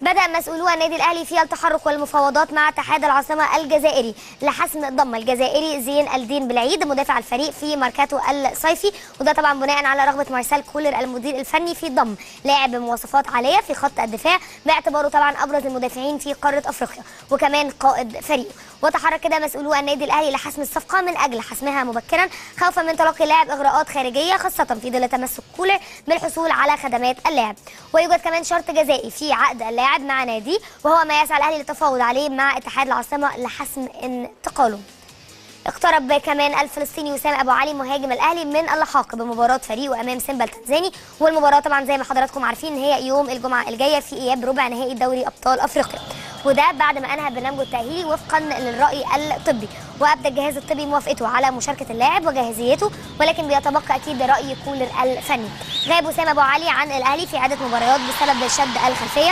بدأ مسؤولو النادي الأهلي في التحرك والمفاوضات مع اتحاد العاصمة الجزائري لحسم ضم الجزائري زين الدين بالعيد مدافع الفريق في ماركاتو الصيفي، وده طبعا بناء على رغبة مارسيل كولر المدير الفني في ضم لاعب بمواصفات عالية في خط الدفاع باعتباره طبعا أبرز المدافعين في قارة أفريقيا وكمان قائد فريقه. وتحرك كده مسؤولو النادي الأهلي لحسم الصفقة من أجل حسمها مبكرا خوفا من تلقي اللاعب إغراءات خارجية، خاصة في ظل تمسك كولر بالحصول على خدمات اللاعب. ويوجد كمان شرط جزائي في عقد اللاعب مع نادي، وهو ما يسعى الأهلي للتفاوض عليه مع اتحاد العاصمة لحسم انتقاله. اقترب كمان الفلسطيني وسام ابو علي مهاجم الاهلي من اللحاق بمباراه فريقه امام سيمبا التنزاني، والمباراه طبعا زي ما حضراتكم عارفين هي يوم الجمعه الجايه في اياب ربع نهائي دوري ابطال افريقيا، وده بعد ما انهى برنامجه التاهيلي وفقا للراي الطبي، وابدى الجهاز الطبي موافقته على مشاركه اللاعب وجاهزيته، ولكن بيتبقى اكيد راي كولر الفني. غاب وسام ابو علي عن الاهلي في عده مباريات بسبب شد الخلفيه.